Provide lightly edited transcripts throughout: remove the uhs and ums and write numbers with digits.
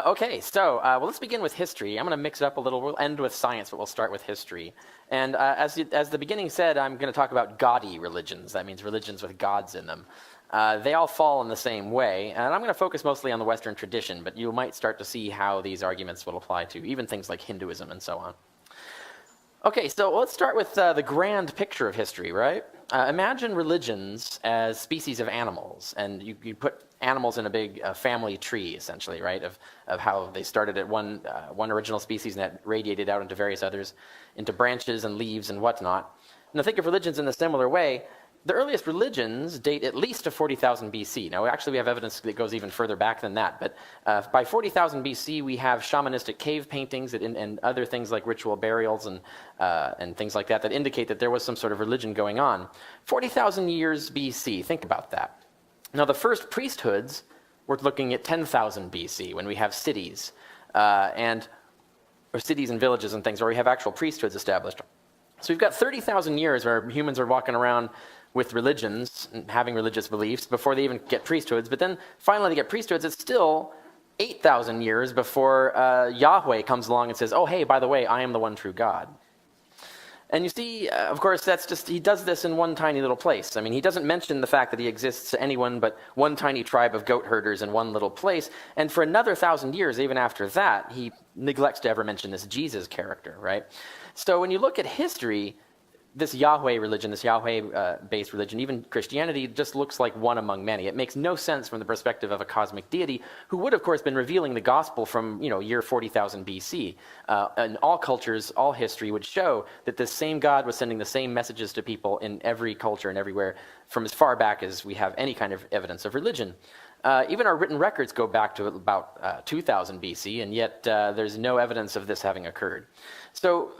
Let's begin with history. I'm going to mix it up a little. We'll end with science, but we'll start with history. And as the beginning said, I'm going to talk about gaudy religions. That means religions with gods in them. They all fall in the same way, and I'm going to focus mostly on the Western tradition, but you might start to see how these arguments will apply to even things like Hinduism and so on. Okay, so let's start with the grand picture of history, right? Imagine religions as species of animals, and you put animals in a big family tree, essentially, right, of how they started at one original species and that radiated out into various others, into branches and leaves and whatnot. Now think of religions in a similar way. The earliest religions date at least to 40,000 BC. Now, actually, we have evidence that goes even further back than that. But by 40,000 BC, we have shamanistic cave paintings and other things like ritual burials and things like that indicate that there was some sort of religion going on. 40,000 years BC, think about that. Now, the first priesthoods, we're looking at 10,000 BC when we have cities, or cities and villages and things where we have actual priesthoods established. So we've got 30,000 years where humans are walking around with religions and having religious beliefs before they even get priesthoods. But then finally they get priesthoods. It's still 8,000 years before Yahweh comes along and says, oh, hey, by the way, I am the one true God. And you see, of course, he does this in one tiny little place. I mean, he doesn't mention the fact that he exists to anyone but one tiny tribe of goat herders in one little place. And for another 1,000 years, even after that, he neglects to ever mention this Jesus character, right? So when you look at history, this Yahweh religion, this Yahweh-based religion, even Christianity, just looks like one among many. It makes no sense from the perspective of a cosmic deity who would, of course, been revealing the gospel from, year 40,000 BC. And all cultures, all history would show that this same God was sending the same messages to people in every culture and everywhere from as far back as we have any kind of evidence of religion. Even our written records go back to about 2000 BC, and yet there's no evidence of this having occurred. So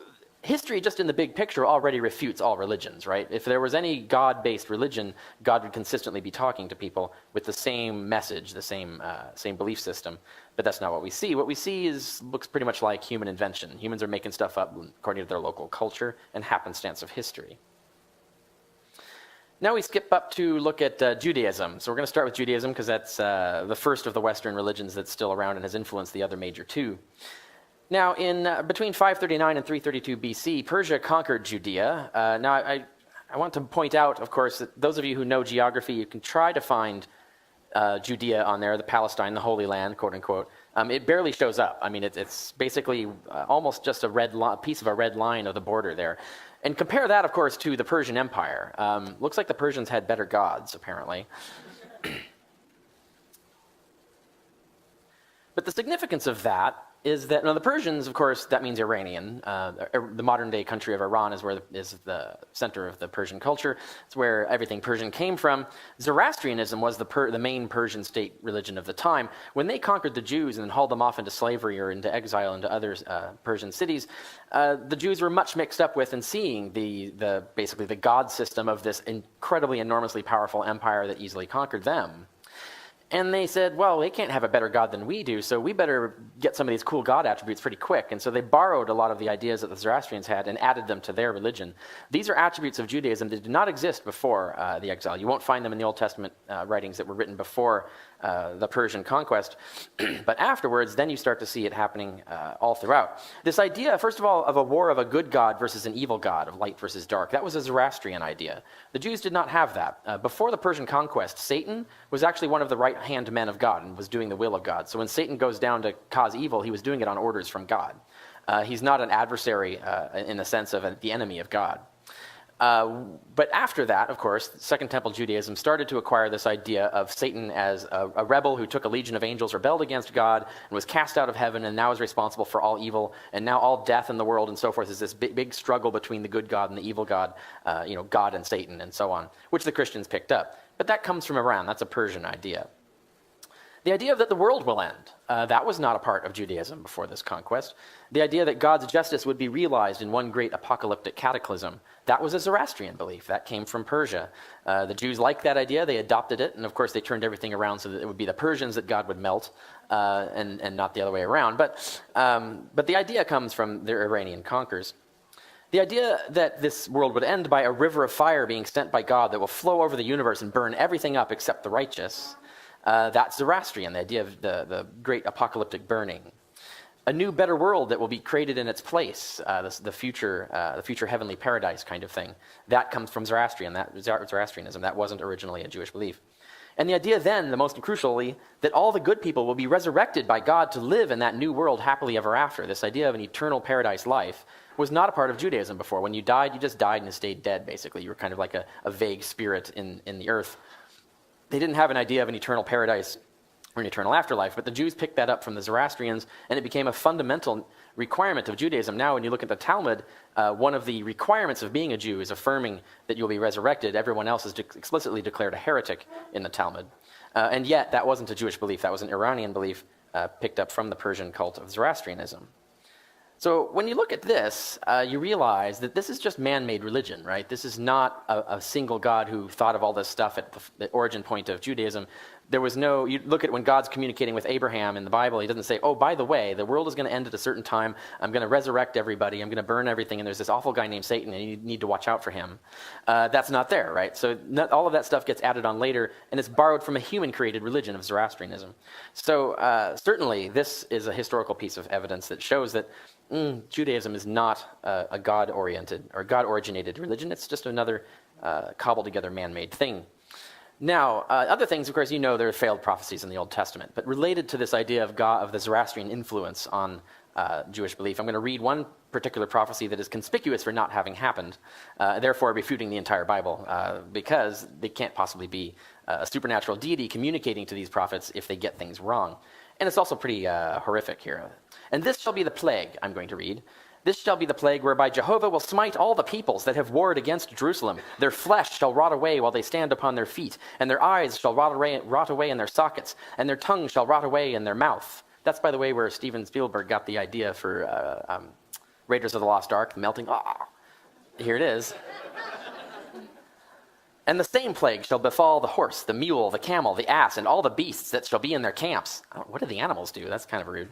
history, just in the big picture, already refutes all religions, right? If there was any God-based religion, God would consistently be talking to people with the same message, the same belief system. But that's not what we see. What we see looks pretty much like human invention. Humans are making stuff up according to their local culture and happenstance of history. Now we skip up to look at Judaism. So we're going to start with Judaism because that's the first of the Western religions that's still around and has influenced the other major two. Now, between 539 and 332 BC, Persia conquered Judea. Now, I want to point out, of course, that those of you who know geography, you can try to find Judea on there, the Palestine, the Holy Land, quote unquote. It barely shows up. I mean, it's basically almost just a piece of a red line of the border there. And compare that, of course, to the Persian Empire. Looks like the Persians had better gods, apparently. But the significance of that is that, the Persians, of course, that means Iranian. The modern-day country of Iran is the center of the Persian culture. It's where everything Persian came from. Zoroastrianism was the main Persian state religion of the time. When they conquered the Jews and then hauled them off into slavery or into exile into other Persian cities, the Jews were much mixed up with and seeing basically the god system of this incredibly, enormously powerful empire that easily conquered them. And they said, well, they can't have a better God than we do, so we better get some of these cool God attributes pretty quick. And so they borrowed a lot of the ideas that the Zoroastrians had and added them to their religion. These are attributes of Judaism that did not exist before the exile. You won't find them in the Old Testament writings that were written before the Persian conquest. But afterwards, then you start to see it happening all throughout. This idea, first of all, of a war of a good God versus an evil God, of light versus dark, that was a Zoroastrian idea. The Jews did not have that. Before the Persian conquest, Satan was actually one of the right-hand men of God and was doing the will of God. So when Satan goes down to cause evil, he was doing it on orders from God. He's not an adversary in the sense of the enemy of God. But after that, of course, Second Temple Judaism started to acquire this idea of Satan as a rebel who took a legion of angels, rebelled against God, and was cast out of heaven, and now is responsible for all evil, and now all death in the world and so forth is this big struggle between the good God and the evil God, God and Satan and so on, which the Christians picked up. But that comes from Iran. That's a Persian idea. The idea that the world will end, that was not a part of Judaism before this conquest. The idea that God's justice would be realized in one great apocalyptic cataclysm, that was a Zoroastrian belief. That came from Persia. The Jews liked that idea. They adopted it. And of course, they turned everything around so that it would be the Persians that God would melt and not the other way around. But the idea comes from the Iranian conquerors. The idea that this world would end by a river of fire being sent by God that will flow over the universe and burn everything up except the righteous, That's Zoroastrian, the idea of the great apocalyptic burning. A new, better world that will be created in its place, the future heavenly paradise kind of thing. That comes from Zoroastrianism. That wasn't originally a Jewish belief. And the idea then, the most crucially, that all the good people will be resurrected by God to live in that new world happily ever after. This idea of an eternal paradise life was not a part of Judaism before. When you died, you just died and stayed dead, basically. You were kind of like a vague spirit in the earth. They didn't have an idea of an eternal paradise or an eternal afterlife, but the Jews picked that up from the Zoroastrians, and it became a fundamental requirement of Judaism. Now, when you look at the Talmud, one of the requirements of being a Jew is affirming that you'll be resurrected. Everyone else is explicitly declared a heretic in the Talmud. And yet, that wasn't a Jewish belief. That was an Iranian belief picked up from the Persian cult of Zoroastrianism. So when you look at this, you realize that this is just man-made religion, right? This is not a single God who thought of all this stuff at the origin point of Judaism. There was no, you look at when God's communicating with Abraham in the Bible, he doesn't say, oh, by the way, the world is going to end at a certain time. I'm going to resurrect everybody. I'm going to burn everything. And there's this awful guy named Satan, and you need to watch out for him. That's not there, right? So all of that stuff gets added on later, and it's borrowed from a human-created religion of Zoroastrianism. So certainly this is a historical piece of evidence that shows that Judaism is not a God-oriented or God-originated religion. It's just another cobbled-together man-made thing. Now, other things, of course, you know there are failed prophecies in the Old Testament, but related to this idea of God, of the Zoroastrian influence on Jewish belief, I'm going to read one particular prophecy that is conspicuous for not having happened, therefore refuting the entire Bible, because they can't possibly be a supernatural deity communicating to these prophets if they get things wrong. And it's also pretty horrific here. And this shall be the plague, I'm going to read. This shall be the plague whereby Jehovah will smite all the peoples that have warred against Jerusalem. Their flesh shall rot away while they stand upon their feet, and their eyes shall rot away in their sockets, and their tongue shall rot away in their mouth. That's, by the way, where Steven Spielberg got the idea for Raiders of the Lost Ark, the melting. Here it is. And the same plague shall befall the horse, the mule, the camel, the ass, and all the beasts that shall be in their camps. What do the animals do? That's kind of rude.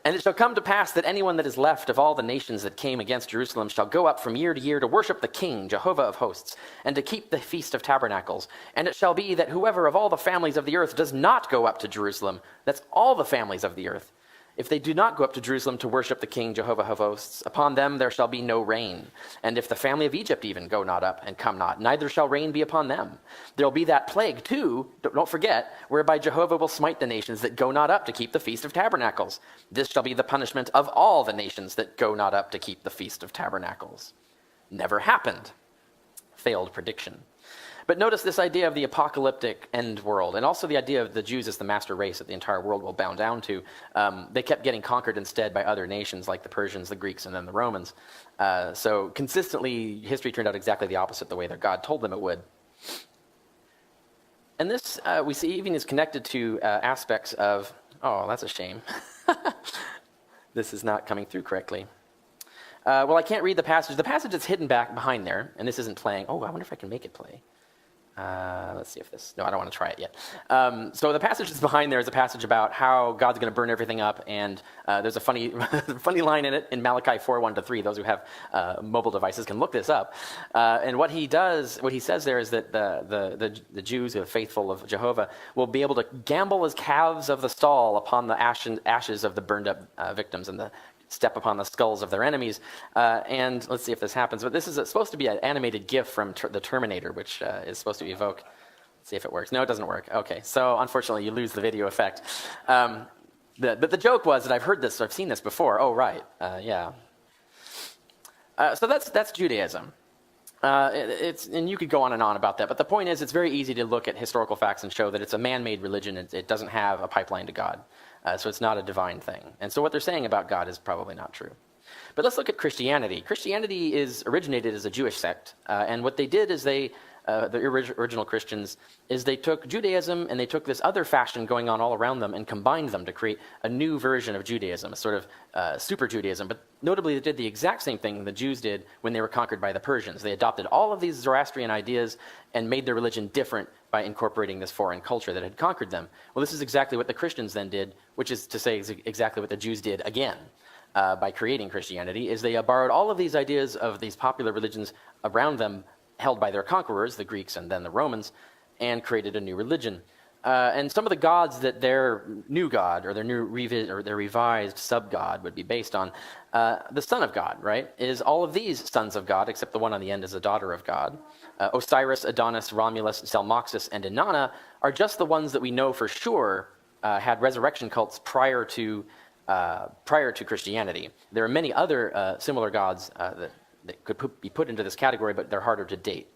And it shall come to pass that anyone that is left of all the nations that came against Jerusalem shall go up from year to year to worship the King, Jehovah of hosts, and to keep the Feast of Tabernacles. And it shall be that whoever of all the families of the earth does not go up to Jerusalem, that's all the families of the earth, if they do not go up to Jerusalem to worship the King, Jehovah of hosts, upon them there shall be no rain. And if the family of Egypt even go not up and come not, neither shall rain be upon them. There will be that plague too, don't forget, whereby Jehovah will smite the nations that go not up to keep the Feast of Tabernacles. This shall be the punishment of all the nations that go not up to keep the Feast of Tabernacles. Never happened. Failed prediction. But notice this idea of the apocalyptic end world, and also the idea of the Jews as the master race that the entire world will bow down to. They kept getting conquered instead by other nations like the Persians, the Greeks, and then the Romans. So consistently, history turned out exactly the opposite the way that God told them it would. And this, we see, even is connected to aspects of, oh, that's a shame. This is not coming through correctly. Well, I can't read the passage. The passage is hidden back behind there, and this isn't playing. Oh, I wonder if I can make it play. Let's see if this... No, I don't want to try it yet. So the passage that's behind there is a passage about how God's going to burn everything up, and there's a funny funny line in it in Malachi 4:1-3. Those who have mobile devices can look this up. And what he says there is that the Jews who are faithful of Jehovah will be able to gamble as calves of the stall upon the ashes of the burned up victims and step upon the skulls of their enemies. And let's see if this happens. But this is supposed to be an animated GIF from the Terminator, which is supposed to evoke. Let's see if it works. No, it doesn't work. Okay, so unfortunately, you lose the video effect. But the joke was that I've heard this, I've seen this before. Oh, right. Yeah. So that's Judaism. And you could go on and on about that. But the point is, it's very easy to look at historical facts and show that it's a man-made religion. It doesn't have a pipeline to God. So it's not a divine thing. And so what they're saying about God is probably not true. But let's look at Christianity. Christianity originated as a Jewish sect. And what they did is the original Christians, is they took Judaism and they took this other fashion going on all around them and combined them to create a new version of Judaism, a sort of super Judaism. But notably, they did the exact same thing the Jews did when they were conquered by the Persians. They adopted all of these Zoroastrian ideas and made their religion different by incorporating this foreign culture that had conquered them. Well, this is exactly what the Christians then did, which is to say exactly what the Jews did again. By creating Christianity, is they borrowed all of these ideas of these popular religions around them held by their conquerors, the Greeks and then the Romans, and created a new religion. And some of the gods that their new god or their revised sub-god would be based on, the son of God, right, is all of these sons of God, except the one on the end is a daughter of God. Osiris, Adonis, Romulus, Zalmoxis, and Inanna are just the ones that we know for sure had resurrection cults prior to Christianity. There are many other similar gods that could be put into this category, but they're harder to date.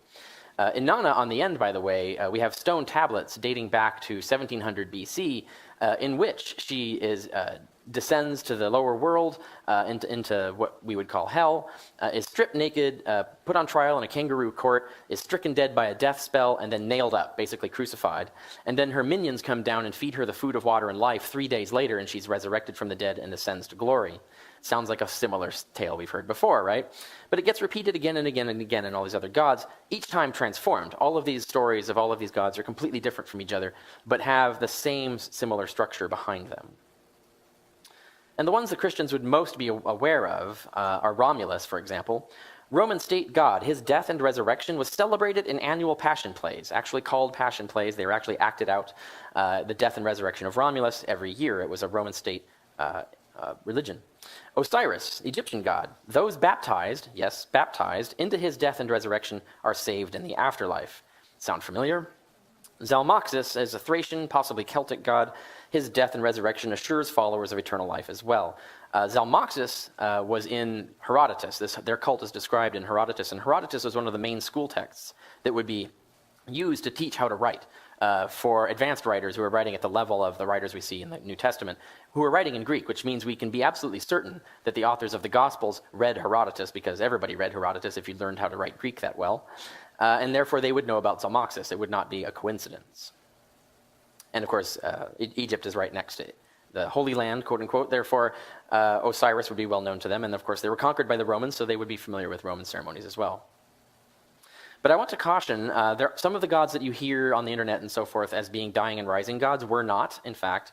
Inanna, on the end, by the way, we have stone tablets dating back to 1700 BC, in which she descends to the lower world, into what we would call hell, is stripped naked, put on trial in a kangaroo court, is stricken dead by a death spell, and then nailed up, basically crucified. And then her minions come down and feed her the food of water and life 3 days later, and she's resurrected from the dead and ascends to glory. Sounds like a similar tale we've heard before, right? But it gets repeated again and again and again in all these other gods, each time transformed. All of these stories of all of these gods are completely different from each other, but have the same similar structure behind them. And the ones that Christians would most be aware of are Romulus, for example. Roman state god, his death and resurrection was celebrated in annual passion plays, actually called passion plays. They were actually acted out, the death and resurrection of Romulus every year. It was a Roman state religion. Osiris, Egyptian god. Those baptized, yes, baptized, into his death and resurrection are saved in the afterlife. Sound familiar? Zalmoxis is a Thracian, possibly Celtic god. His death and resurrection assures followers of eternal life as well. Zalmoxis was in Herodotus. Their cult is described in Herodotus, and Herodotus was one of the main school texts that would be used to teach how to write for advanced writers who are writing at the level of the writers we see in the New Testament, who are writing in Greek, which means we can be absolutely certain that the authors of the Gospels read Herodotus, because everybody read Herodotus if you learned how to write Greek that well. And therefore they would know about Zalmoxis. It would not be a coincidence. And of course, Egypt is right next to it, the Holy Land, quote unquote. Therefore, Osiris would be well known to them. And of course, they were conquered by the Romans, so they would be familiar with Roman ceremonies as well. But I want to caution, some of the gods that you hear on the internet and so forth as being dying and rising gods were not, in fact.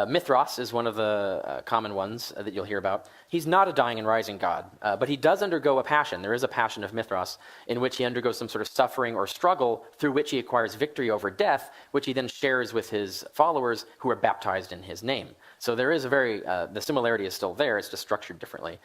Mithras is one of the common ones that you'll hear about. He's not a dying and rising god, but he does undergo a passion. There is a passion of Mithras in which he undergoes some sort of suffering or struggle through which he acquires victory over death, which he then shares with his followers who are baptized in his name. So there is the similarity is still there, it's just structured differently.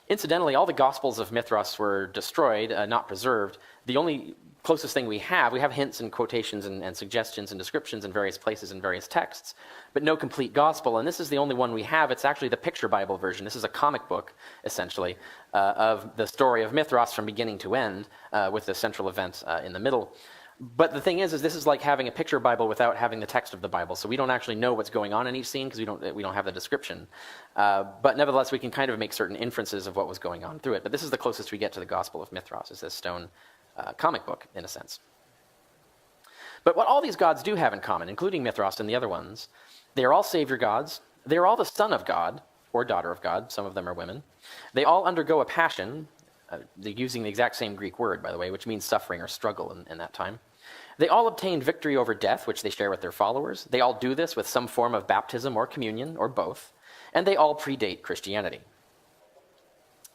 Incidentally, all the Gospels of Mithras were destroyed, not preserved. The only closest thing we have hints and quotations and suggestions and descriptions in various places in various texts, but no complete gospel. And this is the only one we have. It's actually the picture Bible version. This is a comic book, essentially, of the story of Mithras from beginning to end, with the central event in the middle. But the thing is this is like having a picture Bible without having the text of the Bible. So we don't actually know what's going on in each scene because we don't have the description. But nevertheless, we can kind of make certain inferences of what was going on through it. But this is the closest we get to the Gospel of Mithras, is this stone comic book, in a sense. But what all these gods do have in common, including Mithras and the other ones, they are all savior gods. They are all the son of God, or daughter of God. Some of them are women. They all undergo a passion. They're using the exact same Greek word, by the way, which means suffering or struggle in that time. They all obtain victory over death, which they share with their followers. They all do this with some form of baptism or communion, or both. And they all predate Christianity.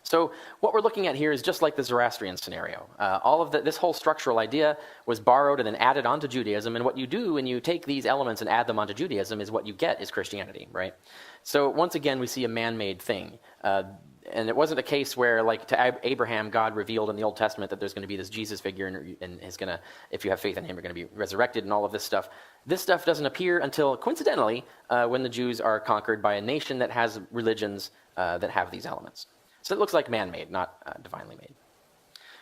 So what we're looking at here is just like the Zoroastrian scenario. This whole structural idea was borrowed and then added onto Judaism, and what you do when you take these elements and add them onto Judaism is what you get is Christianity, right? So once again, we see a man-made thing. And it wasn't a case where, like to Abraham, God revealed in the Old Testament that there's going to be this Jesus figure, and he's going to, if you have faith in him, you're going to be resurrected and all of this stuff. This stuff doesn't appear until, coincidentally, when the Jews are conquered by a nation that has religions that have these elements. So it looks like man-made, not divinely made.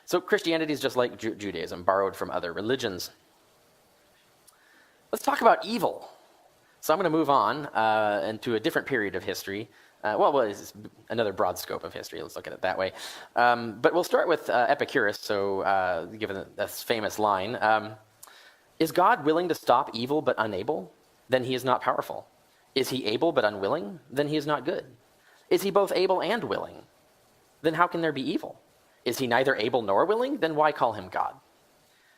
So Christianity is just like Judaism, borrowed from other religions. Let's talk about evil. So I'm going to move on into a different period of history. It's another broad scope of history. Let's look at it that way. But we'll start with Epicurus, given this famous line. Is God willing to stop evil but unable? Then he is not powerful. Is he able but unwilling? Then he is not good. Is he both able and willing? Then how can there be evil? Is he neither able nor willing? Then why call him God?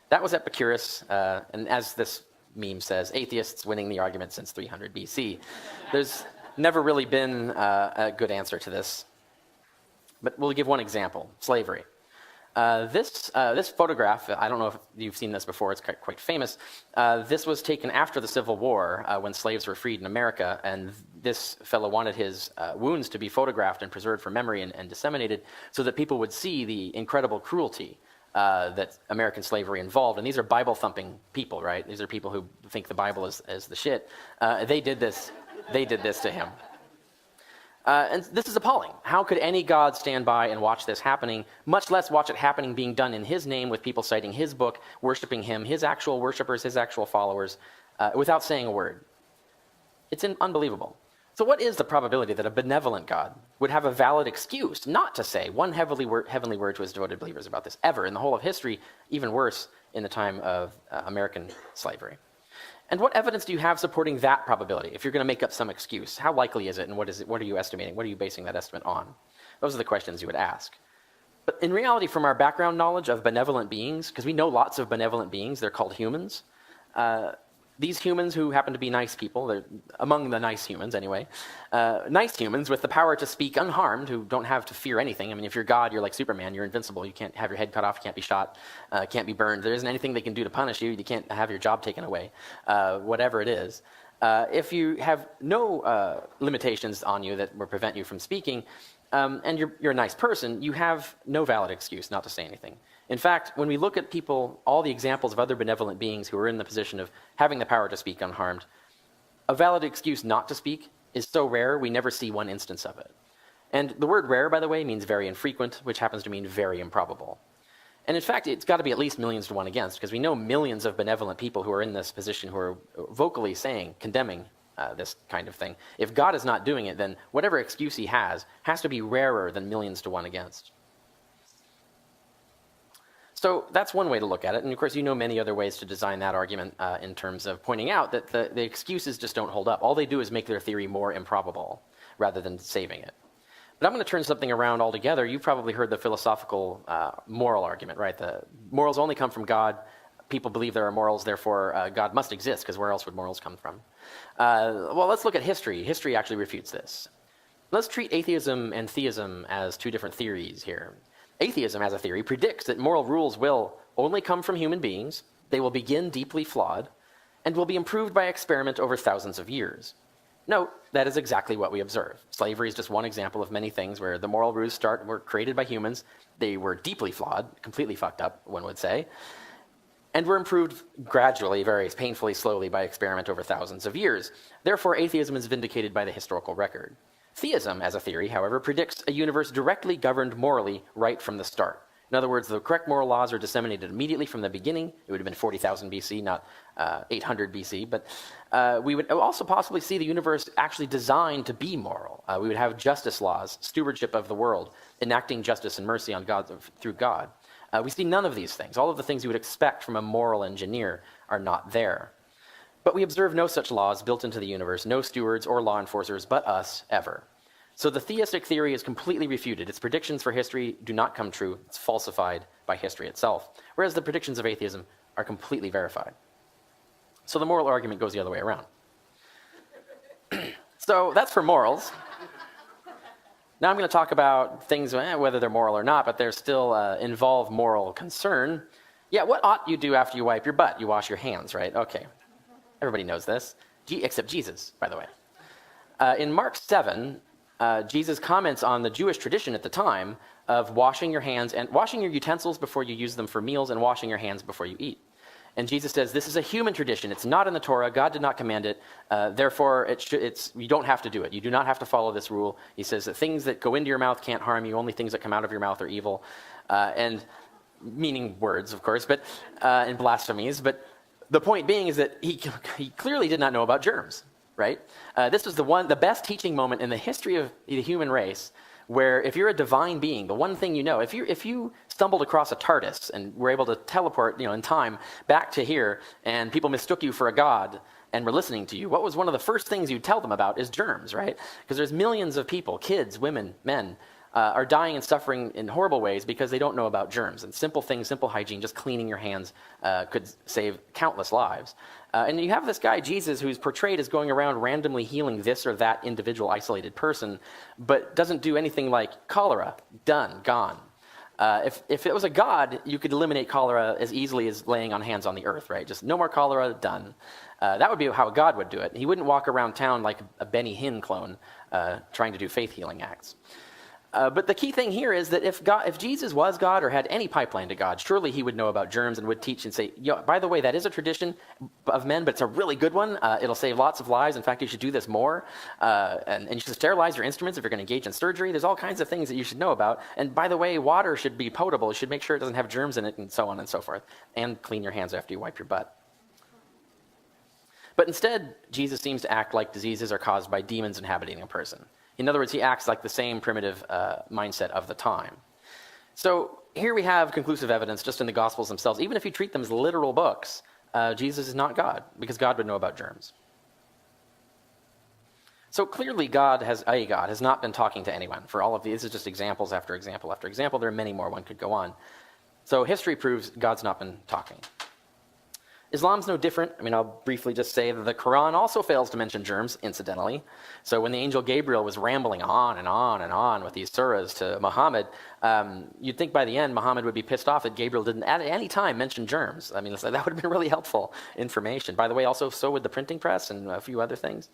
That was Epicurus, and as this meme says, atheists winning the argument since 300 BC. There's never really been a good answer to this. But we'll give one example, slavery. This photograph, I don't know if you've seen this before, it's quite famous. This was taken after the Civil War when slaves were freed in America, and this fellow wanted his wounds to be photographed and preserved for memory and disseminated so that people would see the incredible cruelty that American slavery involved. And these are Bible-thumping people, right? These are people who think the Bible is the shit. They did this to him. And this is appalling. How could any God stand by and watch this happening, much less watch it happening being done in his name with people citing his book, worshiping him, his actual worshipers, his actual followers, without saying a word? It's unbelievable. So what is the probability that a benevolent God would have a valid excuse not to say one heavenly word to his devoted believers about this ever in the whole of history, even worse in the time of American slavery? And what evidence do you have supporting that probability? If you're going to make up some excuse, how likely is it, and what are you estimating? What are you basing that estimate on? Those are the questions you would ask. But in reality, from our background knowledge of benevolent beings, because we know lots of benevolent beings, they're called humans. These humans who happen to be nice people, they're among the nice humans anyway, nice humans with the power to speak unharmed, who don't have to fear anything. I mean, if you're God, you're like Superman, you're invincible. You can't have your head cut off, you can't be shot, can't be burned. There isn't anything they can do to punish you. You can't have your job taken away, whatever it is. If you have no limitations on you that will prevent you from speaking, and you're a nice person, you have no valid excuse not to say anything. In fact, when we look at people, all the examples of other benevolent beings who are in the position of having the power to speak unharmed, a valid excuse not to speak is so rare, we never see one instance of it. And the word rare, by the way, means very infrequent, which happens to mean very improbable. And in fact, it's got to be at least millions to one against, because we know millions of benevolent people who are in this position who are vocally saying, condemning this kind of thing. If God is not doing it, then whatever excuse he has to be rarer than millions to one against. So that's one way to look at it. And of course, you know many other ways to design that argument in terms of pointing out that the excuses just don't hold up. All they do is make their theory more improbable rather than saving it. But I'm going to turn something around altogether. You've probably heard the philosophical moral argument, right? The morals only come from God. People believe there are morals, therefore God must exist, because where else would morals come from? Well, let's look at history. History actually refutes this. Let's treat atheism and theism as two different theories here. Atheism, as a theory, predicts that moral rules will only come from human beings, they will begin deeply flawed, and will be improved by experiment over thousands of years. Note, that is exactly what we observe. Slavery is just one example of many things where the moral rules were created by humans, they were deeply flawed, completely fucked up, one would say, and were improved gradually, very painfully, slowly by experiment over thousands of years. Therefore, atheism is vindicated by the historical record. Theism, as a theory, however, predicts a universe directly governed morally right from the start. In other words, the correct moral laws are disseminated immediately from the beginning. It would have been 40,000 BC, not 800 BC. But we would also possibly see the universe actually designed to be moral. We would have justice laws, stewardship of the world, enacting justice and mercy on God through God. We see none of these things. All of the things you would expect from a moral engineer are not there. But we observe no such laws built into the universe, no stewards or law enforcers but us, ever. So the theistic theory is completely refuted. Its predictions for history do not come true. It's falsified by history itself. Whereas the predictions of atheism are completely verified. So the moral argument goes the other way around. So that's for morals. Now I'm going to talk about things, whether they're moral or not, but they still involve moral concern. Yeah, what ought you do after you wipe your butt? You wash your hands, right? Okay. Everybody knows this, except Jesus, by the way. In Mark 7, Jesus comments on the Jewish tradition at the time of washing your hands and washing your utensils before you use them for meals and washing your hands before you eat. And Jesus says, this is a human tradition. It's not in the Torah. God did not command it. Therefore, you don't have to do it. You do not have to follow this rule. He says that things that go into your mouth can't harm you. Only things that come out of your mouth are evil. And meaning words, of course, but and blasphemies. But the point being is that he clearly did not know about germs, right? This was the best teaching moment in the history of the human race, where if you're a divine being, the one thing you know, if you stumbled across a TARDIS and were able to teleport, in time back to here, and people mistook you for a god and were listening to you, what was one of the first things you'd tell them about is germs, right? Because there's millions of people, kids, women, men, are dying and suffering in horrible ways because they don't know about germs. And simple things, simple hygiene, just cleaning your hands could save countless lives. And you have this guy, Jesus, who's portrayed as going around randomly healing this or that individual isolated person, but doesn't do anything like cholera, done, gone. If it was a god, you could eliminate cholera as easily as laying on hands on the earth, right? Just no more cholera, done. That would be how a god would do it. He wouldn't walk around town like a Benny Hinn clone trying to do faith healing acts. But the key thing here is that if Jesus was God or had any pipeline to God, surely he would know about germs and would teach and say, by the way, that is a tradition of men, but it's a really good one. It'll save lots of lives. In fact, you should do this more. And you should sterilize your instruments if you're going to engage in surgery. There's all kinds of things that you should know about. And by the way, water should be potable. You should make sure it doesn't have germs in it and so on and so forth. And clean your hands after you wipe your butt. But instead, Jesus seems to act like diseases are caused by demons inhabiting a person. In other words, he acts like the same primitive mindset of the time. So here we have conclusive evidence just in the Gospels themselves. Even if you treat them as literal books, Jesus is not God, because God would know about germs. So clearly God has not been talking to anyone. For all of these, this is just examples after example after example. There are many more one could go on. So history proves God's not been talking. Islam's no different. I'll briefly just say that the Quran also fails to mention germs, incidentally. So when the angel Gabriel was rambling on and on and on with these surahs to Muhammad, you'd think by the end Muhammad would be pissed off that Gabriel didn't at any time mention germs. That would have been really helpful information. By the way, also so would the printing press and a few other things.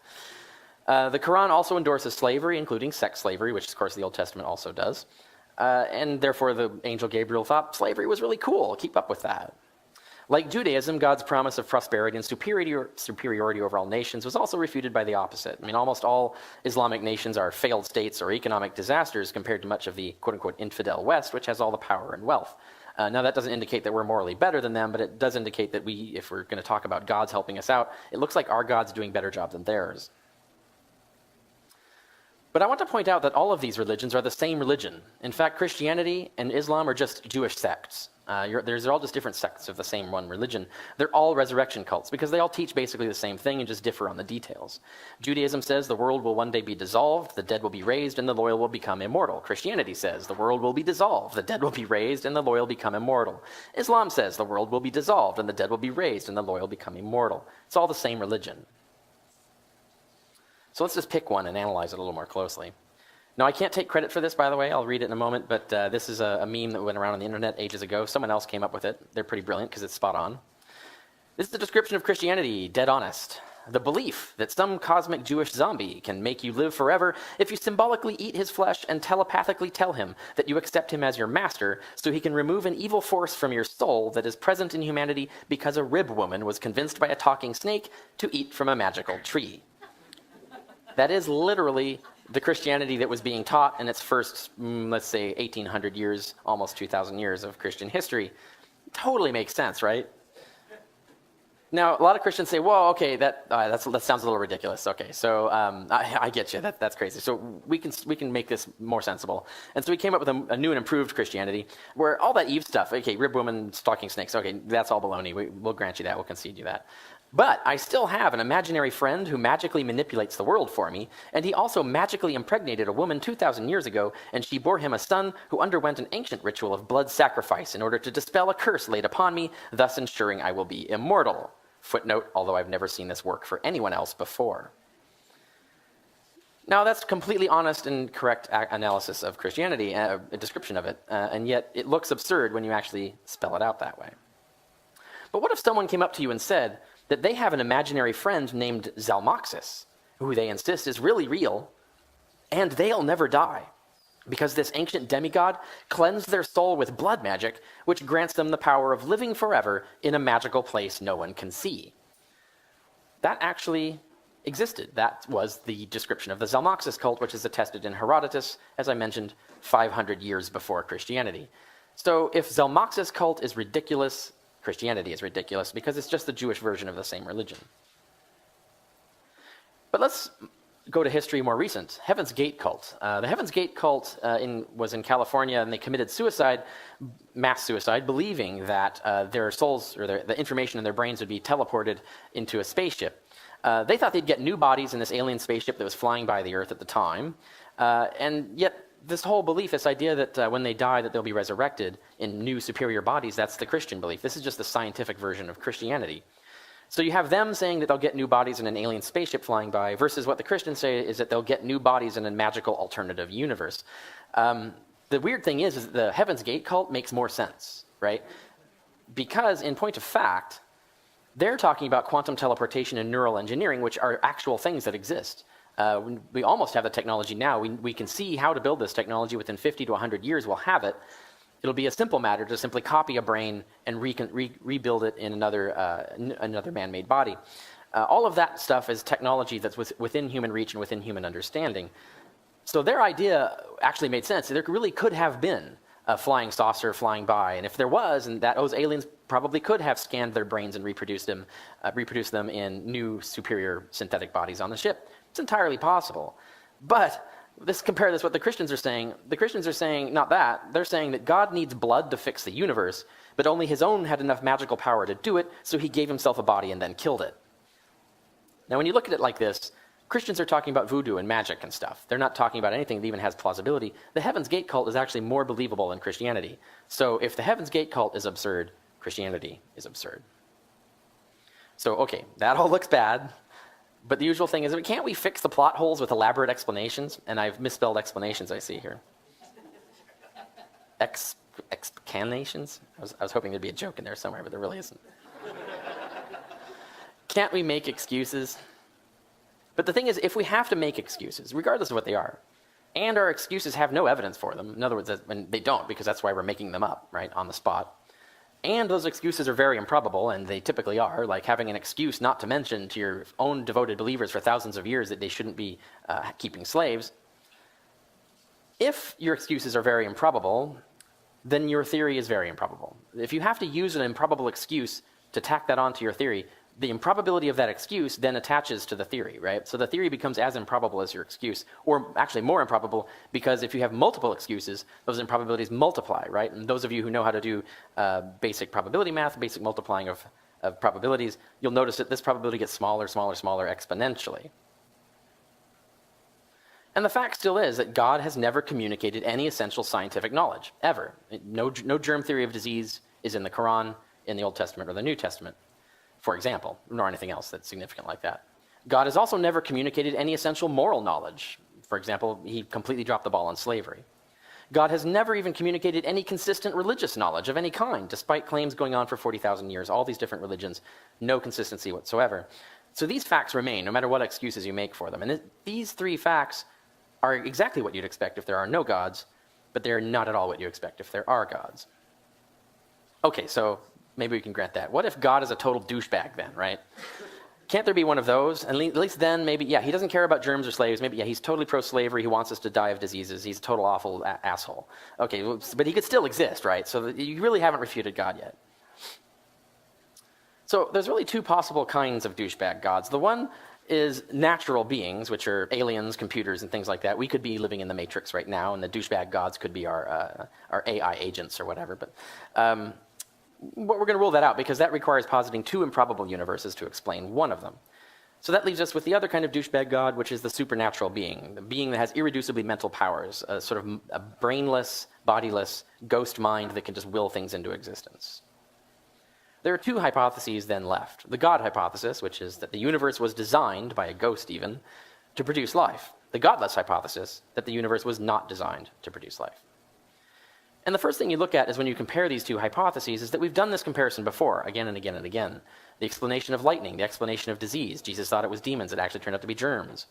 The Quran also endorses slavery, including sex slavery, which of course the Old Testament also does. And therefore the angel Gabriel thought slavery was really cool. Keep up with that. Like Judaism, God's promise of prosperity and superiority over all nations was also refuted by the opposite. Almost all Islamic nations are failed states or economic disasters compared to much of the quote-unquote infidel West, which has all the power and wealth. Now, that doesn't indicate that we're morally better than them, but it does indicate that if we're going to talk about gods helping us out, it looks like our God's doing a better job than theirs. But I want to point out that all of these religions are the same religion. In fact, Christianity and Islam are just Jewish sects. They're all just different sects of the same one religion. They're all resurrection cults because they all teach basically the same thing and just differ on the details. Judaism says the world will one day be dissolved, the dead will be raised, and the loyal will become immortal. Christianity says the world will be dissolved, the dead will be raised, and the loyal become immortal. Islam says the world will be dissolved, and the dead will be raised, and the loyal become immortal. It's all the same religion. So let's just pick one and analyze it a little more closely. Now, I can't take credit for this, by the way. I'll read it in a moment, but this is a meme that went around on the internet ages ago. Someone else came up with it. They're pretty brilliant because it's spot on. This is the description of Christianity, dead honest. The belief that some cosmic Jewish zombie can make you live forever if you symbolically eat his flesh and telepathically tell him that you accept him as your master so he can remove an evil force from your soul that is present in humanity because a rib woman was convinced by a talking snake to eat from a magical tree. That is literally the Christianity that was being taught in its first, let's say, 1,800 years, almost 2,000 years of Christian history. Totally makes sense, right? Now, a lot of Christians say, "Whoa, okay, that sounds a little ridiculous." Okay, so I get you. That's crazy. So we can make this more sensible. And so we came up with a new and improved Christianity where all that Eve stuff, okay, rib woman, stalking snakes, okay, that's all baloney. We'll grant you that. We'll concede you that. But I still have an imaginary friend who magically manipulates the world for me, and he also magically impregnated a woman 2,000 years ago, and she bore him a son who underwent an ancient ritual of blood sacrifice in order to dispel a curse laid upon me, thus ensuring I will be immortal. Footnote, although I've never seen this work for anyone else before. Now, that's completely honest and correct analysis of Christianity, a description of it, and yet it looks absurd when you actually spell it out that way. But what if someone came up to you and said that they have an imaginary friend named Zalmoxis, who they insist is really real, and they'll never die, because this ancient demigod cleansed their soul with blood magic, which grants them the power of living forever in a magical place no one can see. That actually existed. That was the description of the Zalmoxis cult, which is attested in Herodotus, as I mentioned, 500 years before Christianity. So if Zalmoxis cult is ridiculous, Christianity is ridiculous because it's just the Jewish version of the same religion. But let's go to history more recent. Heaven's Gate cult. The Heaven's Gate cult was in California, and they committed suicide, mass suicide, believing that their souls or the information in their brains would be teleported into a spaceship. They thought they'd get new bodies in this alien spaceship that was flying by the Earth at the time, and yet this whole belief, this idea that when they die that they'll be resurrected in new superior bodies, that's the Christian belief. This is just the scientific version of Christianity. So you have them saying that they'll get new bodies in an alien spaceship flying by, versus what the Christians say is that they'll get new bodies in a magical alternative universe. The weird thing is the Heaven's Gate cult makes more sense, right? Because in point of fact, they're talking about quantum teleportation and neural engineering, which are actual things that exist. We almost have the technology now. We can see how to build this technology within 50 to 100 years. We'll have it. It'll be a simple matter to simply copy a brain and rebuild it in another man-made body. All of that stuff is technology that's within human reach and within human understanding. So their idea actually made sense. There really could have been a flying saucer flying by, and if there was, and those aliens probably could have scanned their brains and reproduced them in new, superior synthetic bodies on the ship. It's entirely possible. But compare this with what the Christians are saying. The Christians are saying not that. They're saying that God needs blood to fix the universe, but only his own had enough magical power to do it, so he gave himself a body and then killed it. Now, when you look at it like this, Christians are talking about voodoo and magic and stuff. They're not talking about anything that even has plausibility. The Heaven's Gate cult is actually more believable than Christianity. So if the Heaven's Gate cult is absurd, Christianity is absurd. So, okay, that all looks bad. But the usual thing is, can't we fix the plot holes with elaborate explanations? And I've misspelled explanations, I see here. Excanations? I was hoping there'd be a joke in there somewhere, but there really isn't. Can't we make excuses? But the thing is, if we have to make excuses, regardless of what they are, and our excuses have no evidence for them, in other words, and they don't, because that's why we're making them up, right, on the spot, and those excuses are very improbable, and they typically are, like having an excuse not to mention to your own devoted believers for thousands of years that they shouldn't be keeping slaves. If your excuses are very improbable, then your theory is very improbable. If you have to use an improbable excuse to tack that onto your theory, the improbability of that excuse then attaches to the theory, right? So the theory becomes as improbable as your excuse, or actually more improbable, because if you have multiple excuses, those improbabilities multiply, right? And those of you who know how to do basic probability math, basic multiplying of probabilities, you'll notice that this probability gets smaller, smaller, smaller exponentially. And the fact still is that God has never communicated any essential scientific knowledge, ever. No germ theory of disease is in the Quran, in the Old Testament, or the New Testament, for example, nor anything else that's significant like that. God has also never communicated any essential moral knowledge. For example, he completely dropped the ball on slavery. God has never even communicated any consistent religious knowledge of any kind, despite claims going on for 40,000 years, all these different religions, no consistency whatsoever. So these facts remain, no matter what excuses you make for them. And these three facts are exactly what you'd expect if there are no gods, but they're not at all what you expect if there are gods. Okay, so maybe we can grant that. What if God is a total douchebag then, right? Can't there be one of those? And at least then maybe, yeah, he doesn't care about germs or slaves. Maybe, yeah, he's totally pro-slavery. He wants us to die of diseases. He's a total awful asshole. Okay, but he could still exist, right? So you really haven't refuted God yet. So there's really two possible kinds of douchebag gods. The one is natural beings, which are aliens, computers, and things like that. We could be living in the Matrix right now, and the douchebag gods could be our AI agents or whatever. But we're going to rule that out because that requires positing two improbable universes to explain one of them. So that leaves us with the other kind of douchebag god, which is the supernatural being, the being that has irreducibly mental powers, a sort of a brainless, bodiless, ghost mind that can just will things into existence. There are two hypotheses then left. The God hypothesis, which is that the universe was designed, by a ghost even, to produce life. The godless hypothesis, that the universe was not designed to produce life. And the first thing you look at is when you compare these two hypotheses is that we've done this comparison before, again and again and again. The explanation of lightning, the explanation of disease. Jesus thought it was demons. It actually turned out to be germs.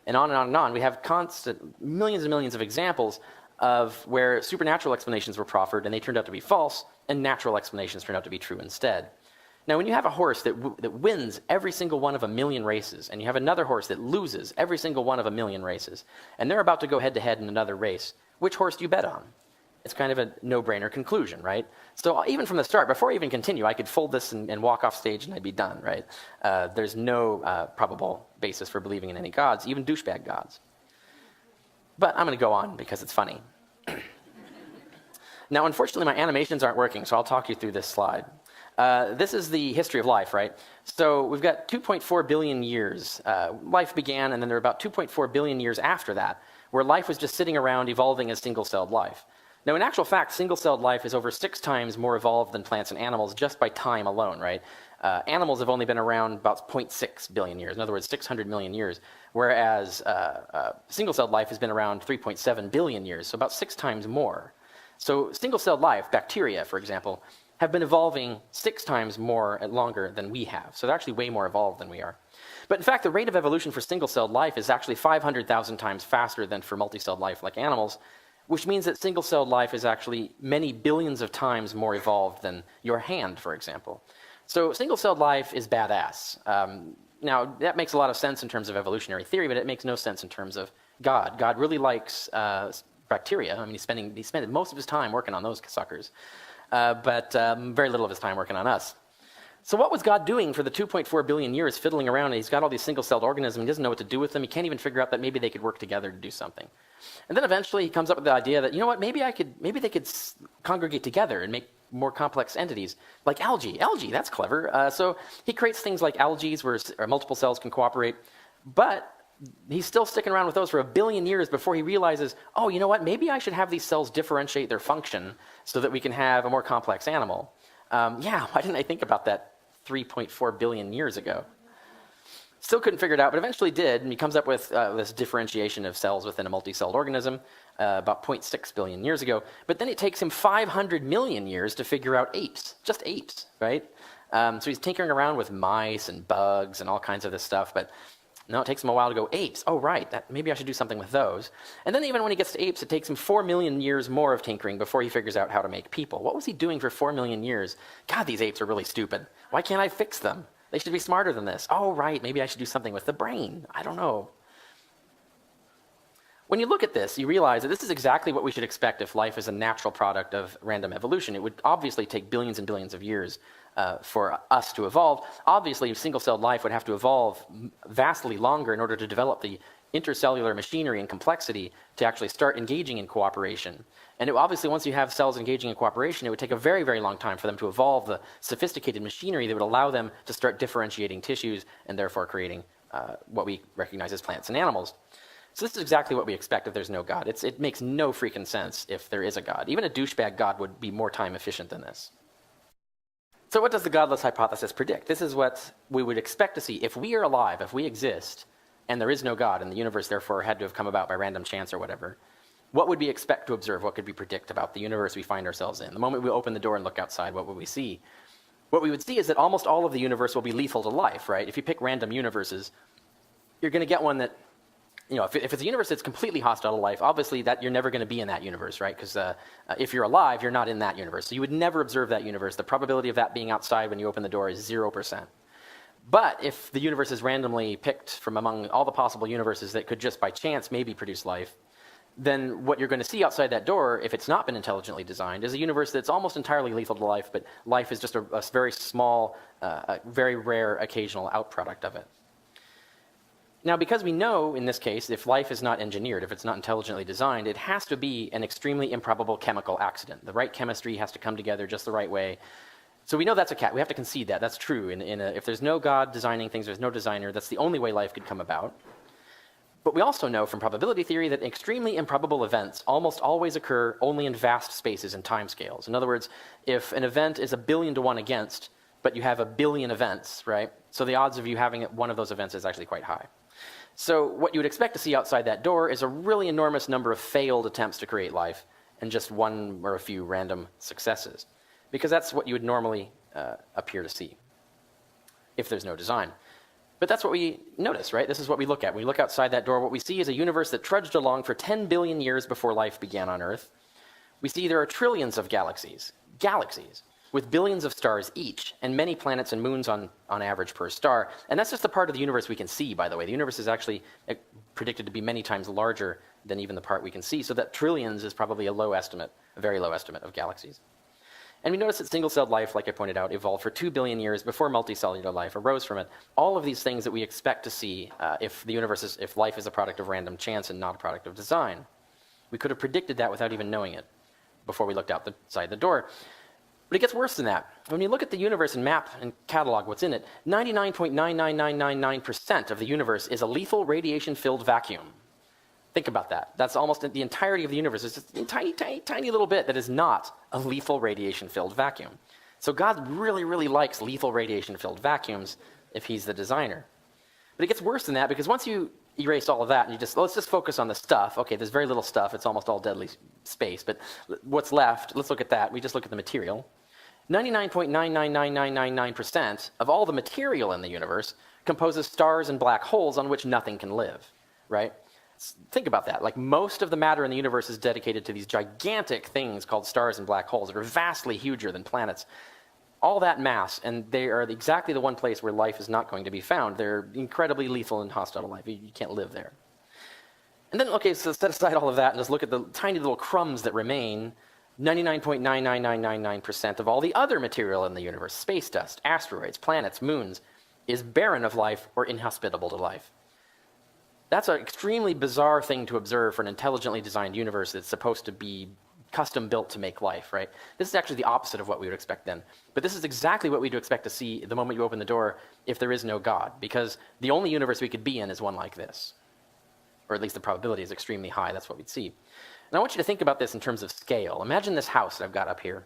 And on and on and on. We have constant millions and millions of examples of where supernatural explanations were proffered and they turned out to be false, and natural explanations turned out to be true instead. Now, when you have a horse that wins every single one of a million races, and you have another horse that loses every single one of a million races, and they're about to go head-to-head in another race, which horse do you bet on? It's kind of a no-brainer conclusion, right? So even from the start, before I even continue, I could fold this and walk off stage and I'd be done, right? There's no probable basis for believing in any gods, even douchebag gods. But I'm going to go on because it's funny. Now, unfortunately, my animations aren't working, so I'll talk you through this slide. This is the history of life, right? So we've got 2.4 billion years. Life began, and then there are about 2.4 billion years after that, where life was just sitting around evolving as single-celled life. Now, in actual fact, single-celled life is over 6 times more evolved than plants and animals just by time alone, right? Animals have only been around about 0.6 billion years, in other words, 600 million years, whereas single-celled life has been around 3.7 billion years, so about 6 times more. So single-celled life, bacteria, for example, have been evolving 6 times more and longer than we have. So they're actually way more evolved than we are. But in fact, the rate of evolution for single-celled life is actually 500,000 times faster than for multi-celled life like animals, which means that single-celled life is actually many billions of times more evolved than your hand, for example. So single-celled life is badass. Now, that makes a lot of sense in terms of evolutionary theory, but it makes no sense in terms of God. God really likes bacteria. I mean, he spent most of his time working on those suckers, but very little of his time working on us. So what was God doing for the 2.4 billion years fiddling around? And he's got all these single-celled organisms. He doesn't know what to do with them. He can't even figure out that maybe they could work together to do something. And then eventually he comes up with the idea that, you know what, maybe they could congregate together and make more complex entities, like algae. Algae, that's clever. So he creates things like algae where multiple cells can cooperate. But he's still sticking around with those for 1 billion years before he realizes, oh, you know what, maybe I should have these cells differentiate their function so that we can have a more complex animal. Yeah, why didn't I think about that 3.4 billion years ago? Still couldn't figure it out, but eventually did, and he comes up with this differentiation of cells within a multi-celled organism about 0.6 billion years ago. But then it takes him 500 million years to figure out apes, just apes, right? So he's tinkering around with mice and bugs and all kinds of this stuff, but no, it takes him a while to go, apes, oh right, maybe I should do something with those. And then even when he gets to apes, it takes him 4 million years more of tinkering before he figures out how to make people. What was he doing for 4 million years? God, these apes are really stupid. Why can't I fix them? They should be smarter than this. Oh right, maybe I should do something with the brain. I don't know. When you look at this, you realize that this is exactly what we should expect if life is a natural product of random evolution. It would obviously take billions and billions of years for us to evolve. Obviously, single-celled life would have to evolve vastly longer in order to develop the intercellular machinery and complexity to actually start engaging in cooperation. And obviously, once you have cells engaging in cooperation, it would take a very, very long time for them to evolve the sophisticated machinery that would allow them to start differentiating tissues and therefore creating what we recognize as plants and animals. So this is exactly what we expect if there's no God. It makes no freaking sense if there is a God. Even a douchebag God would be more time efficient than this. So what does the godless hypothesis predict? This is what we would expect to see. If we are alive, if we exist, and there is no God, and the universe therefore had to have come about by random chance or whatever, what would we expect to observe? What could we predict about the universe we find ourselves in? The moment we open the door and look outside, what would we see? What we would see is that almost all of the universe will be lethal to life, right? If you pick random universes, you're going to get one that, you know, if it's a universe that's completely hostile to life, obviously that you're never going to be in that universe, right? Because if you're alive, you're not in that universe. So you would never observe that universe. The probability of that being outside when you open the door is 0%. But if the universe is randomly picked from among all the possible universes that could just by chance maybe produce life, then what you're going to see outside that door, if it's not been intelligently designed, is a universe that's almost entirely lethal to life, but life is just a very small, very rare occasional outproduct of it. Now, because we know, in this case, if life is not engineered, if it's not intelligently designed, it has to be an extremely improbable chemical accident. The right chemistry has to come together just the right way. So we know that's a cat. We have to concede that. That's true. If there's no God designing things, there's no designer, that's the only way life could come about. But we also know from probability theory that extremely improbable events almost always occur only in vast spaces and timescales. In other words, if an event is 1 billion to 1 against, but you have 1 billion events, right? So the odds of you having one of those events is actually quite high. So what you would expect to see outside that door is a really enormous number of failed attempts to create life and just one or a few random successes, because that's what you would normally appear to see if there's no design. But that's what we notice, right? This is what we look at. When we look outside that door, what we see is a universe that trudged along for 10 billion years before life began on Earth. We see there are trillions of galaxies, with billions of stars each, and many planets and moons on average per star. And that's just the part of the universe we can see, by the way. The universe is actually predicted to be many times larger than even the part we can see, so that trillions is probably a low estimate, a very low estimate of galaxies. And we notice that single-celled life, like I pointed out, evolved for 2 billion years before multicellular life arose from it. All of these things that we expect to see if life is a product of random chance and not a product of design. We could have predicted that without even knowing it before we looked outside the door. But it gets worse than that. When you look at the universe and map and catalog what's in it, 99.99999% of the universe is a lethal radiation-filled vacuum. Think about that. That's almost the entirety of the universe. It's just a tiny, tiny, tiny little bit that is not a lethal radiation-filled vacuum. So God really, really likes lethal radiation-filled vacuums if he's the designer. But it gets worse than that, because once you erase all of that and let's just focus on the stuff. Okay, there's very little stuff. It's almost all deadly space. But what's left, let's look at that. We just look at the material. 99.999999% of all the material in the universe composes stars and black holes on which nothing can live, right? Think about that. Like, most of the matter in the universe is dedicated to these gigantic things called stars and black holes that are vastly huger than planets. All that mass, and they are exactly the one place where life is not going to be found. They're incredibly lethal and hostile to life. You can't live there. And then, okay, so set aside all of that and just look at the tiny little crumbs that remain. 99.99999% of all the other material in the universe, space dust, asteroids, planets, moons, is barren of life or inhospitable to life. That's an extremely bizarre thing to observe for an intelligently designed universe that's supposed to be custom built to make life, right? This is actually the opposite of what we would expect then. But this is exactly what we'd expect to see the moment you open the door if there is no God, because the only universe we could be in is one like this. Or at least the probability is extremely high. That's what we'd see. And I want you to think about this in terms of scale. Imagine this house that I've got up here.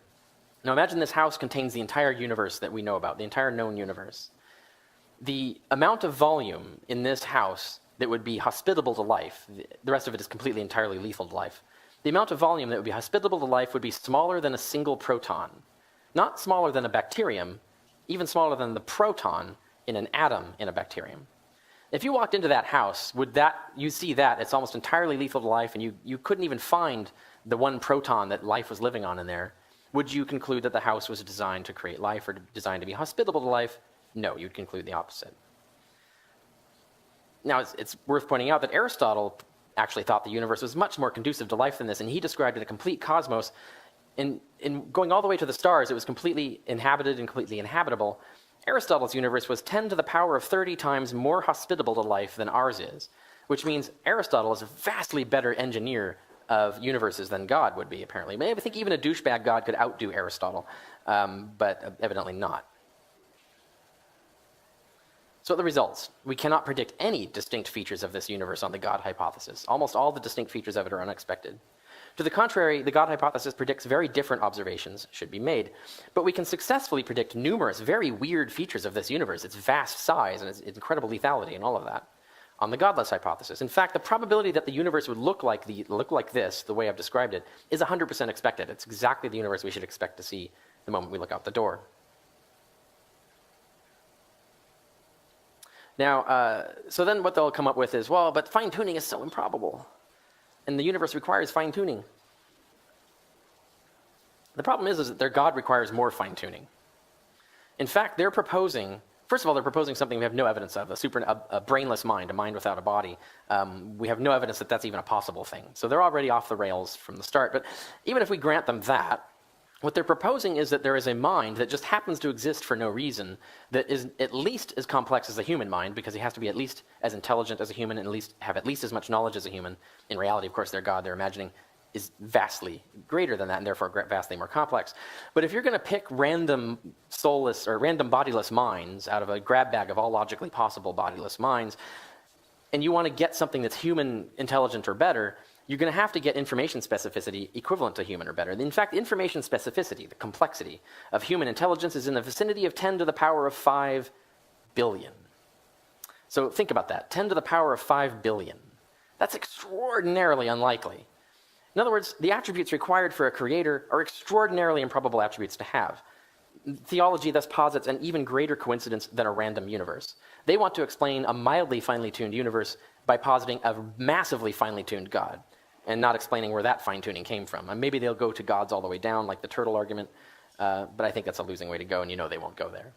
Now imagine this house contains the entire universe that we know about, the entire known universe. The amount of volume in this house that would be hospitable to life, the rest of it is completely entirely lethal to life. The amount of volume that would be hospitable to life would be smaller than a single proton. Not smaller than a bacterium, even smaller than the proton in an atom in a bacterium. If you walked into that house, you'd see that it's almost entirely lethal to life, and you couldn't even find the one proton that life was living on in there. Would you conclude that the house was designed to create life or designed to be hospitable to life? No, you'd conclude the opposite. Now, it's worth pointing out that Aristotle actually thought the universe was much more conducive to life than this, and he described it a complete cosmos. In going all the way to the stars, it was completely inhabited and completely inhabitable. Aristotle's universe was 10 to the power of 30 times more hospitable to life than ours is, which means Aristotle is a vastly better engineer of universes than God would be, apparently. I think even a douchebag God could outdo Aristotle, but evidently not. So the results. We cannot predict any distinct features of this universe on the God hypothesis. Almost all the distinct features of it are unexpected. To the contrary, the God hypothesis predicts very different observations should be made. But we can successfully predict numerous very weird features of this universe, its vast size and its incredible lethality and all of that, on the godless hypothesis. In fact, the probability that the universe would look like this, the way I've described it, is 100% expected. It's exactly the universe we should expect to see the moment we look out the door. Now, so then what they'll come up with is, well, but fine-tuning is so improbable. And the universe requires fine-tuning. The problem is that their God requires more fine-tuning. In fact, they're proposing, first of all, they're proposing something we have no evidence of, a brainless mind, a mind without a body. We have no evidence that that's even a possible thing. So they're already off the rails from the start. But even if we grant them that, what they're proposing is that there is a mind that just happens to exist for no reason, that is at least as complex as a human mind, because he has to be at least as intelligent as a human and have at least as much knowledge as a human. In reality, of course, their God, they're imagining, is vastly greater than that and therefore vastly more complex. But if you're going to pick random soulless or random bodiless minds out of a grab bag of all logically possible bodiless minds, and you want to get something that's human, intelligent, or better, you're going to have to get information specificity equivalent to human or better. In fact, information specificity, the complexity of human intelligence, is in the vicinity of 10 to the power of 5 billion. So think about that, 10 to the power of 5 billion. That's extraordinarily unlikely. In other words, the attributes required for a creator are extraordinarily improbable attributes to have. Theology thus posits an even greater coincidence than a random universe. They want to explain a mildly finely tuned universe by positing a massively finely tuned God, and not explaining where that fine-tuning came from. And maybe they'll go to gods all the way down, like the turtle argument, but I think that's a losing way to go, and you know they won't go there.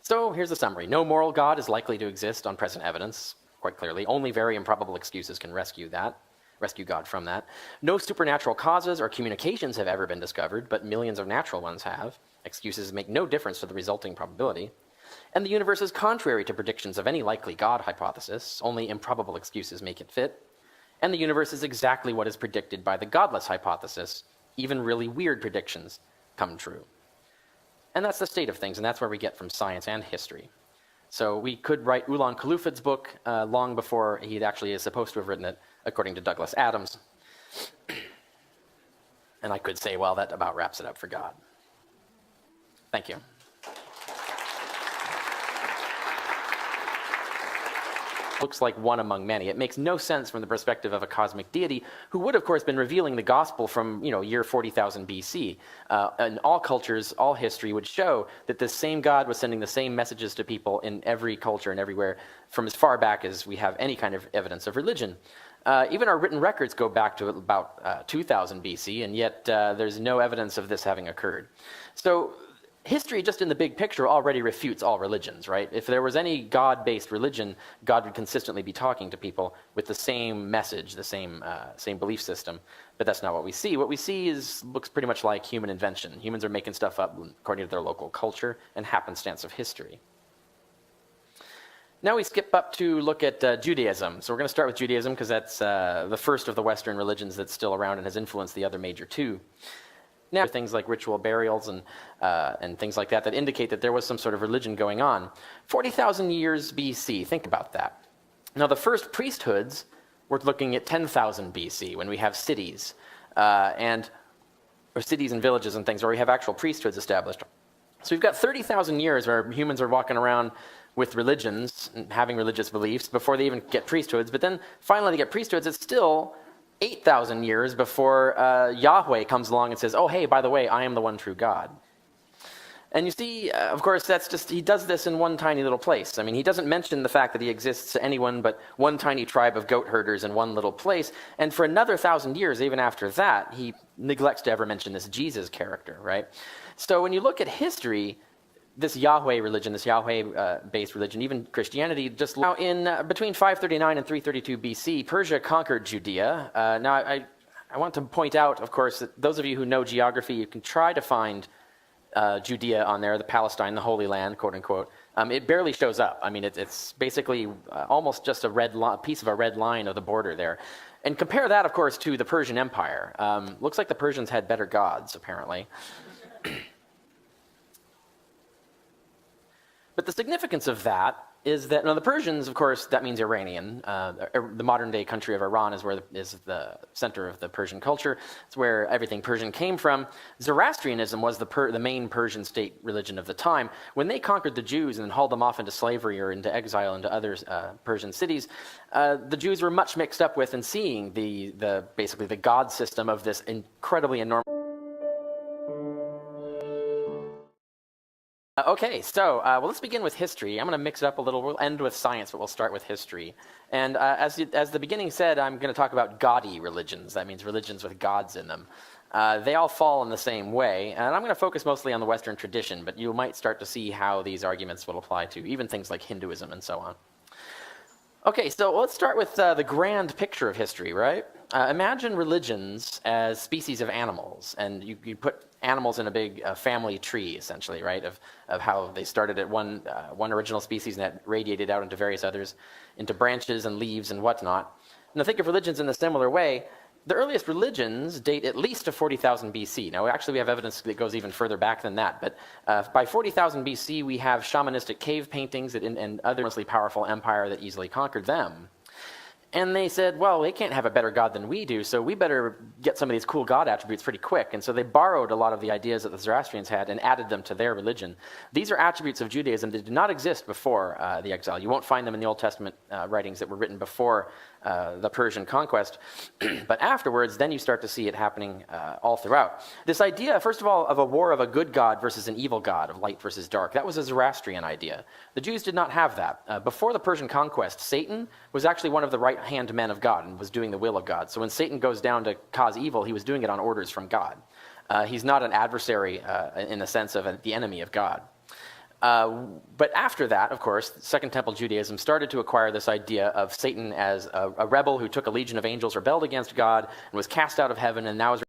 So here's the summary. No moral God is likely to exist on present evidence, quite clearly. Only very improbable excuses can rescue God from that. No supernatural causes or communications have ever been discovered, but millions of natural ones have. Excuses make no difference to the resulting probability. And the universe is contrary to predictions of any likely God hypothesis. Only improbable excuses make it fit. And the universe is exactly what is predicted by the godless hypothesis. Even really weird predictions come true. And that's the state of things, and that's where we get from science and history. So we could write Ulan Khulufad's book long before he actually is supposed to have written it, according to Douglas Adams. And I could say, well, that about wraps it up for God. Thank you. Looks like one among many. It makes no sense from the perspective of a cosmic deity who would, of course, been revealing the gospel from, year 40,000 BC. And all cultures, all history would show that this same God was sending the same messages to people in every culture and everywhere from as far back as we have any kind of evidence of religion. Even our written records go back to about 2000 BC, and yet there's no evidence of this having occurred. So history, just in the big picture, already refutes all religions, right? If there was any God-based religion, God would consistently be talking to people with the same message, the same belief system. But that's not what we see. What we see looks pretty much like human invention. Humans are making stuff up according to their local culture and happenstance of history. Now we skip up to look at Judaism. So we're going to start with Judaism because that's the first of the Western religions that's still around and has influenced the other major two. Now, things like ritual burials and things like that indicate that there was some sort of religion going on. 40,000 years BC, think about that. Now, the first priesthoods, we're looking at 10,000 BC when we have cities, or cities and villages and things where we have actual priesthoods established. So we've got 30,000 years where humans are walking around with religions and having religious beliefs before they even get priesthoods. But then finally they get priesthoods. It's still 8,000 years before Yahweh comes along and says, oh, hey, by the way, I am the one true God. And you see, of course, he does this in one tiny little place. I mean, he doesn't mention the fact that he exists to anyone but one tiny tribe of goat herders in one little place. And for another 1,000 years, even after that, he neglects to ever mention this Jesus character, right? So when you look at history, this Yahweh religion, this Yahweh-based religion, even Christianity, just now in between 539 and 332 BC, Persia conquered Judea. Now, I want to point out, of course, that those of you who know geography, you can try to find Judea on there, the Palestine, the Holy Land, quote unquote. It barely shows up. I mean, it's basically almost just a piece of a red line of the border there. And compare that, of course, to the Persian Empire. Looks like the Persians had better gods, apparently. But the significance of that is that, the Persians, of course, that means Iranian. The modern-day country of Iran is the center of the Persian culture. It's where everything Persian came from. Zoroastrianism was the main Persian state religion of the time. When they conquered the Jews and hauled them off into slavery or into exile into other Persian cities, the Jews were much mixed up with and seeing basically the god system of this incredibly enormous. Okay, so let's begin with history. I'm going to mix it up a little. We'll end with science, but we'll start with history. And as the beginning said, I'm going to talk about gaudy religions. That means religions with gods in them. They all fall in the same way, and I'm going to focus mostly on the Western tradition, but you might start to see how these arguments will apply to even things like Hinduism and so on. Okay, so let's start with the grand picture of history, right? Imagine religions as species of animals, and you put animals in a big family tree, essentially, right, of how they started at one original species and that radiated out into various others, into branches and leaves and whatnot. Now think of religions in a similar way. The earliest religions date at least to 40,000 BC. Now, actually, we have evidence that goes even further back than that. But by 40,000 BC, we have shamanistic cave paintings and other mostly powerful empire that easily conquered them. And they said, well, they can't have a better god than we do, so we better get some of these cool god attributes pretty quick. And so they borrowed a lot of the ideas that the Zoroastrians had and added them to their religion. These are attributes of Judaism that did not exist before the exile. You won't find them in the Old Testament writings that were written before the Persian conquest. But afterwards, then you start to see it happening all throughout. This idea, first of all, of a war of a good god versus an evil god, of light versus dark, that was a Zoroastrian idea. The Jews did not have that. Before the Persian conquest, Satan was actually one of the right-hand men of God and was doing the will of God. So when Satan goes down to cause evil, he was doing it on orders from God. He's not an adversary in the sense of the enemy of God. But after that, of course, Second Temple Judaism started to acquire this idea of Satan as a rebel who took a legion of angels, rebelled against God, and was cast out of heaven, and now is